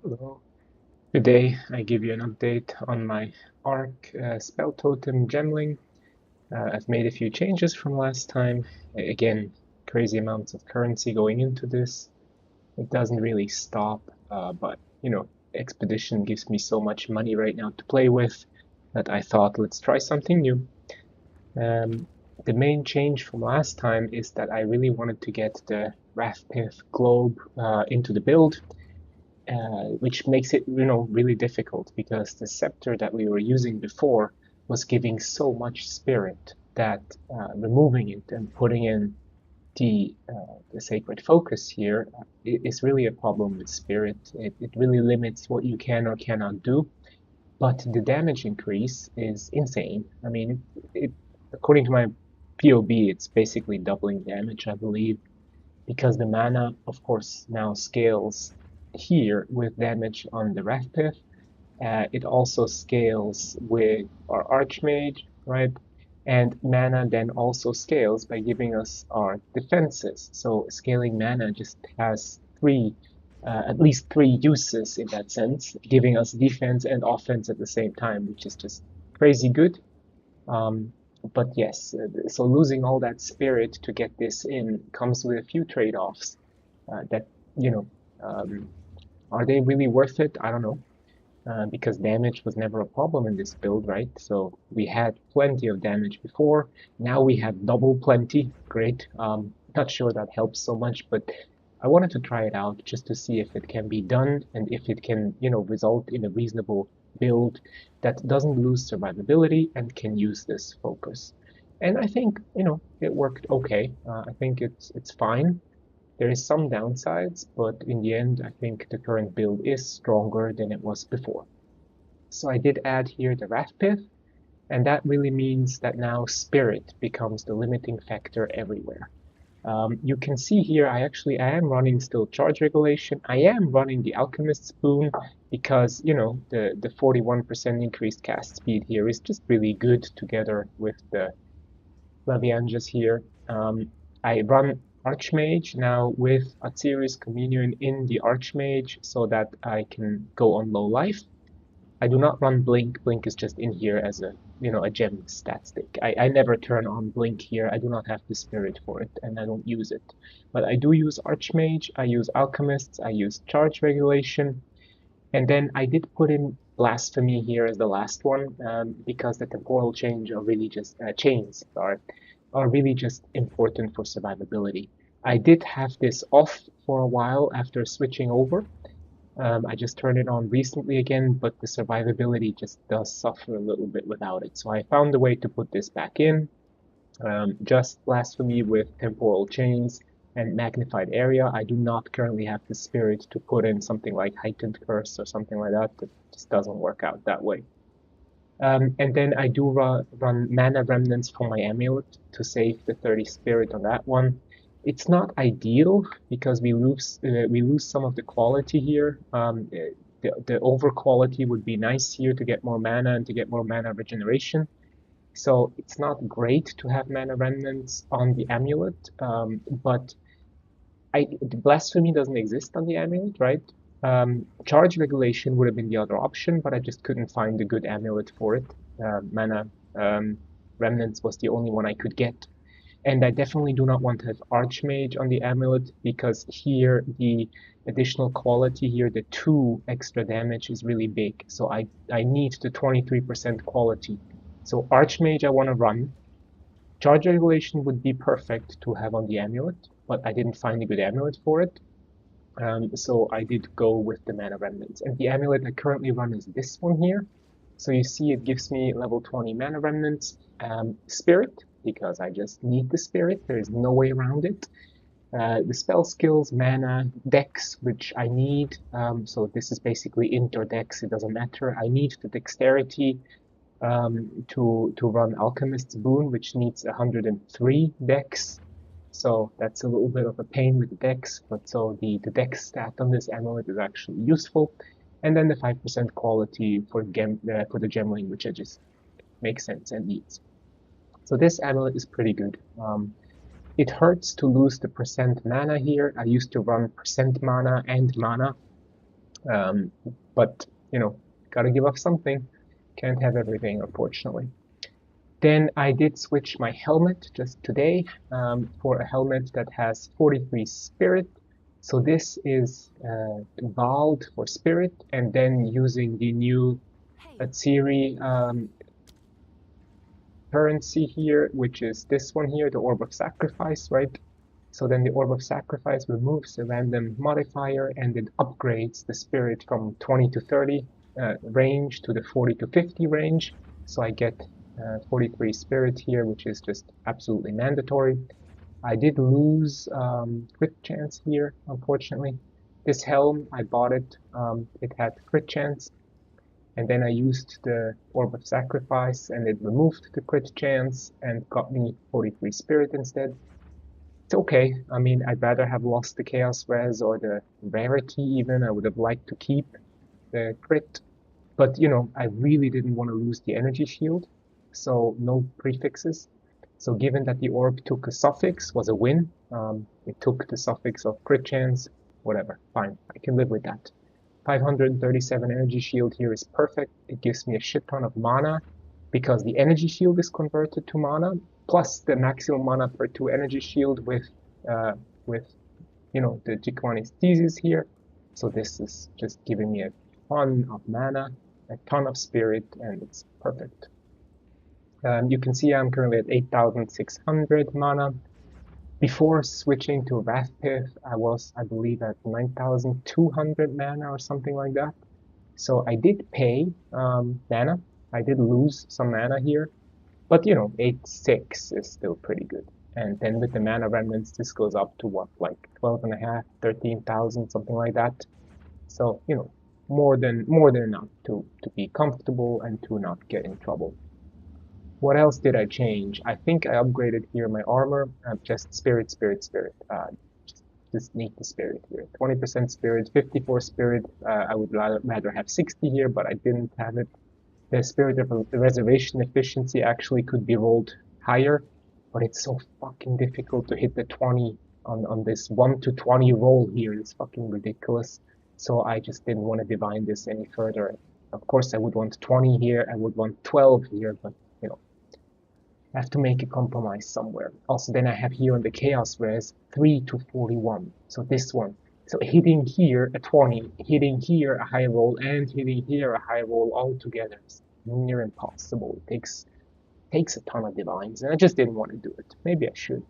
Hello. Today I give you an update on my Arc spell totem gemling. I've made a few changes from last time. Again, crazy amounts of currency going into this. It doesn't really stop, but Expedition gives me so much money right now to play with that I thought let's try something new. Um, the main change from last time is that I really wanted to get the rathpith globe into the build, which makes it, really difficult because the sceptre that we were using before was giving so much spirit that removing it and putting in the sacred focus here is really a problem with spirit. It really limits what you can or cannot do, but the damage increase is insane. I mean, according to my POB, it's basically doubling damage, I believe, because the mana, of course, now scales here with damage on the rathpith. It also scales with our archmage, right? And mana then also scales by giving us our defenses. So scaling mana just has at least three uses in that sense, giving us defense and offense at the same time, which is just crazy good. Um, but yes, so losing all that spirit to get this in comes with a few trade-offs that, you know, um, are they really worth it? I don't know, because damage was never a problem in this build, right? So we had plenty of damage before. Now we have double plenty. Great. Not sure that helps so much, but I wanted to try it out just to see if it can be done and if it can, result in a reasonable build that doesn't lose survivability and can use this focus. And I think, it worked okay. I think it's fine. There is some downsides, but in the end, I think the current build is stronger than it was before. So I did add here the rathpith, and that really means that now spirit becomes the limiting factor everywhere. You can see here, I am running still charge regulation. I am running the alchemist's boon because, the 41% increased cast speed here is just really good together with the Lavianjas here. I run Archmage now with Atziri's Communion in the Archmage so that I can go on low life. I do not run Blink. Blink is just in here as a gem stat stick. I never turn on Blink here. I do not have the spirit for it, and I don't use it. But I do use Archmage, I use Alchemists, I use Charge Regulation, and then I did put in Blasphemy here as the last one, because the temporal change are really just chains are really just important for survivability. I did have this off for a while after switching over. I just turned it on recently again, but the survivability just does suffer a little bit without it. So I found a way to put this back in. Just Blasphemy with temporal chains and magnified area. I do not currently have the spirit to put in something like heightened curse or something like that. That just doesn't work out that way. And then I do run mana remnants for my amulet to save the 30 spirit on that one. It's not ideal because we lose some of the quality here. The over quality would be nice here to get more mana and to get more mana regeneration. So it's not great to have mana remnants on the amulet, but the blasphemy doesn't exist on the amulet, right? Charge regulation would have been the other option, but I just couldn't find a good amulet for it. Mana remnants was the only one I could get. And I definitely do not want to have Archmage on the amulet because here the additional quality here, the 2 extra damage is really big. So I need the 23% quality. So Archmage I want to run. Charge regulation would be perfect to have on the amulet, but I didn't find a good amulet for it. So I did go with the mana remnants. And the amulet I currently run is this one here. So you see it gives me level 20 mana remnants, spirit, because I just need the spirit. There is no way around it. The spell skills, mana, dex, which I need. So this is basically int or dex, it doesn't matter. I need the dexterity to run Alchemist's Boon, which needs 103 dex. So that's a little bit of a pain with the dex, but so the dex stat on this amulet is actually useful. And then the 5% quality for the gemling, which I just makes sense and needs. So this amulet is pretty good. It hurts to lose the percent mana here. I used to run percent mana and mana. But, you know, gotta give up something. Can't have everything, unfortunately. Then I did switch my helmet just today for a helmet that has 43 spirit. So this is Bald for spirit, and then using the new Atsiri currency here, which is this one here, the Orb of Sacrifice, right? So then the Orb of Sacrifice removes a random modifier and it upgrades the spirit from 20 to 30 range to the 40 to 50 range. So I get 43 spirit here, which is just absolutely mandatory. I did lose crit chance here, unfortunately. This helm, I bought it. It had crit chance, and then I used the Orb of Sacrifice, and it removed the crit chance and got me 43 spirit instead. It's okay. I mean, I'd rather have lost the Chaos Res or the Rarity even. I would have liked to keep the crit. But, you know, I really didn't want to lose the Energy Shield, so no prefixes. So given that the orb took a suffix, was a win. It took the suffix of crit chance, whatever, fine, I can live with that. 537 energy shield here is perfect. It gives me a shit ton of mana because the energy shield is converted to mana, plus the maximum mana per 2 energy shield with you know, the Jikwani's thesis here. So this is just giving me a ton of mana, a ton of spirit, and it's perfect. You can see I'm currently at 8,600 mana. Before switching to Rathpith, I was, I believe, at 9,200 mana or something like that. So I did pay mana. I did lose some mana here, but you know, 8,600 is still pretty good. And then with the mana remnants, this goes up to what, like 12.5, 13,000, something like that. So, you know, more than enough to be comfortable and to not get in trouble. What else did I change? I think I upgraded here my armor. Just spirit. Just need the spirit here. 20% spirit, 54 spirit. I would rather have 60 here, but I didn't have it. The spirit of the reservation efficiency actually could be rolled higher, but it's so fucking difficult to hit the 20 on this 1 to 20 roll here. It's fucking ridiculous. So I just didn't want to divine this any further. Of course, I would want 20 here. I would want 12 here, but you know, I have to make a compromise somewhere. Also, then I have here on the Chaos Res 3 to 41. So this one. So hitting here a 20, hitting here a high roll, and hitting here a high roll all together is near impossible. It takes a ton of divines, and I just didn't want to do it. Maybe I should.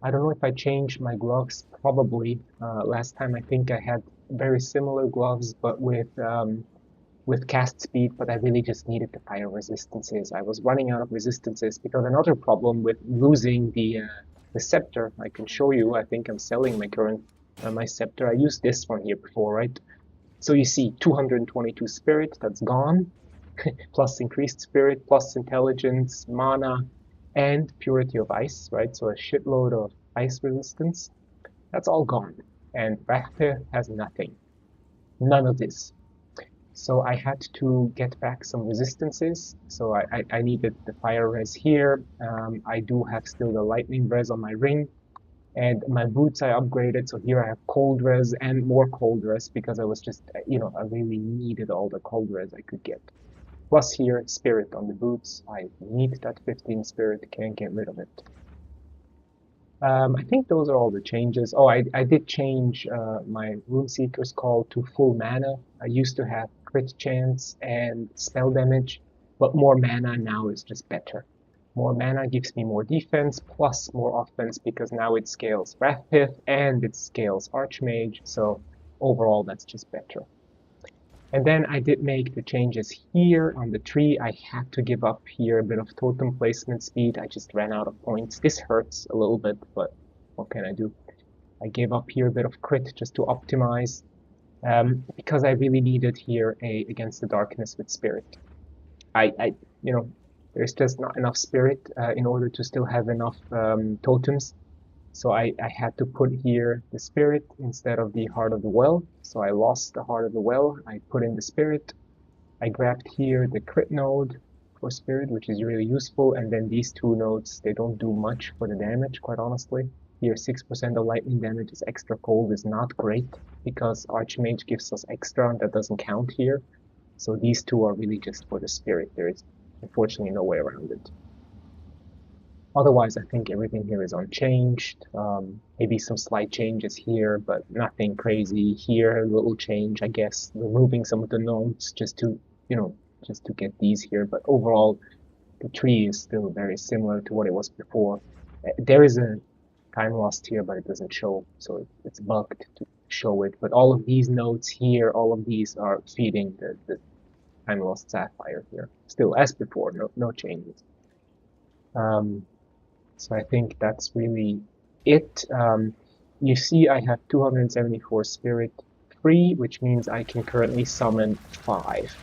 I don't know if I changed my gloves. Probably. Last time I think I had very similar gloves, but with cast speed, but I really just needed the fire resistances. I was running out of resistances because another problem with losing the sceptre, I can show you, I think I'm selling my current, my sceptre. I used this one here before, right? So you see 222 spirit, that's gone, plus increased spirit, plus intelligence, mana, and purity of ice, right? So a shitload of ice resistance. That's all gone. And Rathpith has nothing. None of this. So I had to get back some resistances. So I needed the fire res here. I do have still the lightning res on my ring. And my boots I upgraded. So here I have cold res and more cold res because I was just, you know, I really needed all the cold res I could get. Plus here, spirit on the boots. I need that 15 spirit, can't get rid of it. I think those are all the changes. Oh, I did change my Runeseeker's Call to full mana. I used to have crit chance and spell damage, but more mana now is just better. More mana gives me more defense plus more offense because now it scales Rathpith and it scales Archmage, so overall that's just better. And then I did make the changes here on the tree. I had to give up here a bit of totem placement speed. I just ran out of points. This hurts a little bit, but what can I do? I gave up here a bit of crit just to optimize because I really needed here a Against the Darkness with Spirit. You know, there's just not enough Spirit in order to still have enough totems. So I had to put here the spirit instead of the Heart of the Well. So I lost the Heart of the Well. I put in the spirit. I grabbed here the crit node for spirit, which is really useful. And then these two nodes, they don't do much for the damage, quite honestly. here 6% of lightning damage is extra cold is not great, because Archmage gives us extra, and that doesn't count here. So these two are really just for the spirit. There is unfortunately no way around it. Otherwise, I think everything here is unchanged. Maybe some slight changes here, but nothing crazy. Here, a little change, I guess, removing some of the nodes just to, just to get these here. But overall, the tree is still very similar to what it was before. There is a time lost here, but it doesn't show, so it's bugged to show it. But all of these nodes here, all of these are feeding the time lost sapphire here. Still as before, no changes. So I think that's really it. You see I have 274 spirit free, which means I can currently summon 5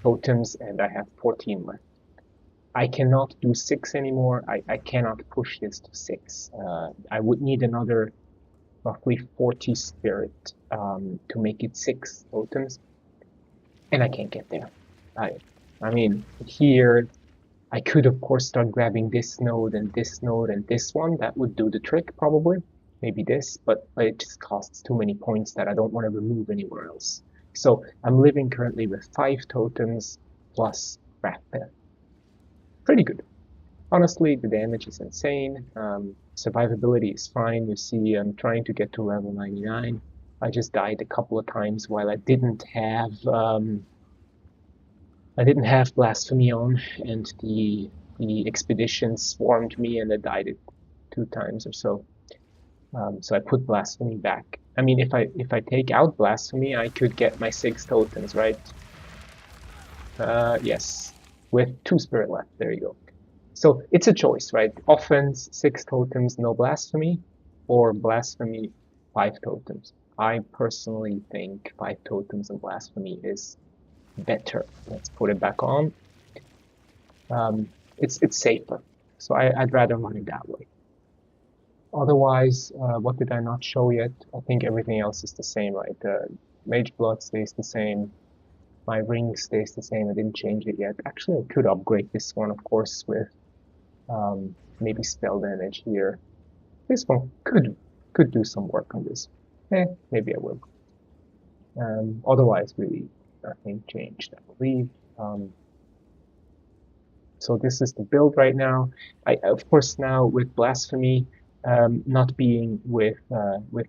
totems, and I have 14 left. I cannot do 6 anymore. I cannot push this to 6. I would need another roughly 40 spirit to make it 6 totems, and I can't get there. I mean, here I could, of course, start grabbing this node and this node and this one. That would do the trick, probably. Maybe this, but it just costs too many points that I don't want to remove anywhere else. So I'm living currently with 5 totems plus rathpith. Pretty good. Honestly, the damage is insane. Survivability is fine. You see, I'm trying to get to level 99. I just died a couple of times while I didn't have blasphemy on, and the expedition swarmed me, and I died it 2 times or so. So I put blasphemy back. I mean, if I take out blasphemy, I could get my 6 totems, right? Yes, with 2 spirit left. There you go. So it's a choice, right? Offense, 6 totems, no blasphemy, or blasphemy, 5 totems. I personally think 5 totems and blasphemy is better. Let's put it back on. It's safer, so I'd rather run it that way. Otherwise, what did I not show yet? I think everything else is the same, right? Mage Blood stays the same. My ring stays the same. I didn't change it yet. Actually, I could upgrade this one, of course, with maybe spell damage here. This one could do some work on this. Maybe I will. Otherwise, really, nothing changed, I believe. So this is the build right now. Of course, now with blasphemy not being with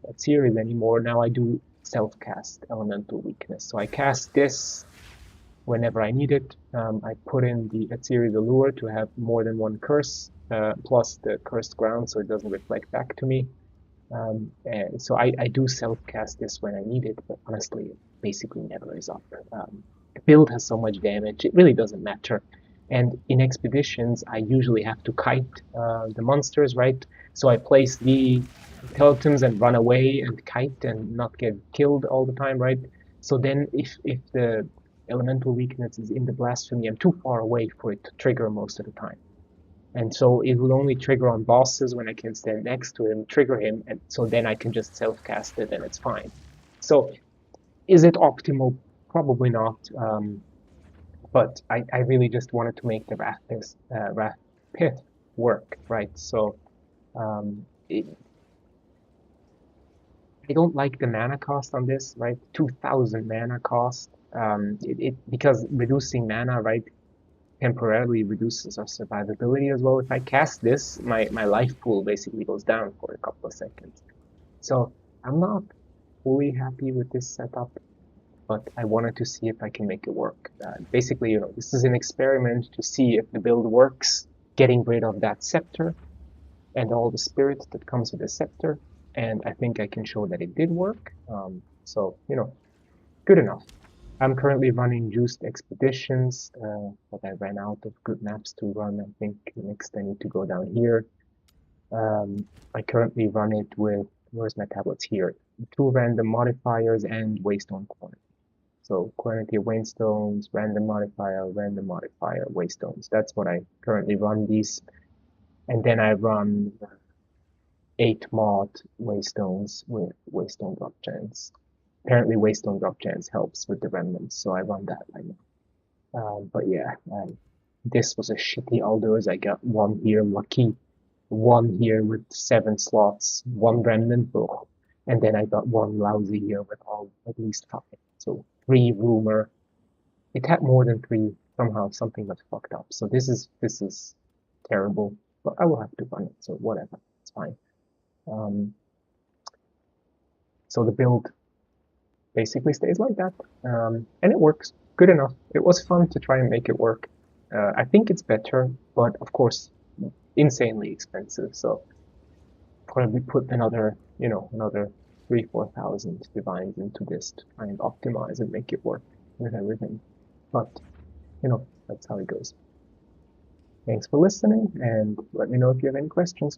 Exile anymore, now I do self-cast elemental weakness. So I cast this whenever I need it. I put in the Exile lure to have more than 1 curse, plus the cursed ground, so it doesn't reflect back to me. And so I do self-cast this when I need it, but honestly, it basically never is up. The build has so much damage, it really doesn't matter. And in expeditions, I usually have to kite the monsters, right? So I place the totems and run away and kite and not get killed all the time, right? So then if the elemental weakness is in the blasphemy, I'm too far away for it to trigger most of the time. And so it will only trigger on bosses when I can stand next to him, trigger him, and so then I can just self-cast it and it's fine. So is it optimal? Probably not. But I really just wanted to make the rathpith work, right? So I don't like the mana cost on this, right? 2,000 mana cost. Because reducing mana, right, temporarily reduces our survivability as well. If I cast this, my life pool basically goes down for a couple of seconds. So I'm not fully happy with this setup, but I wanted to see if I can make it work. Basically, this is an experiment to see if the build works, getting rid of that sceptre and all the spirit that comes with the sceptre, and I think I can show that it did work. So, good enough. I'm currently running Juiced Expeditions, but I ran out of good maps to run. I think next I need to go down here. I currently run it with, where's my tablets here? 2 random modifiers and Waystone Quantity. So quantity of Waystones, random modifier, Waystones. That's what I currently run these. And then I run 8 mod Waystones with Waystone drop chance. Apparently Waystone drop chance helps with the remnants, so I run that right now. But yeah, this was a shitty Aldous. I got 1 here, lucky. one here with 7 slots, one remnant book, and then I got one lousy here with all at least 5. So 3 rumor. It had more than 3. Somehow something was fucked up. So this is terrible. But I will have to run it. So whatever, it's fine. So the build basically stays like that, and it works good enough. It was fun to try and make it work. I think it's better, but of course, insanely expensive. So probably put another, another 3,000-4,000 divines into this to try and optimize and make it work with everything. But that's how it goes. Thanks for listening, and let me know if you have any questions.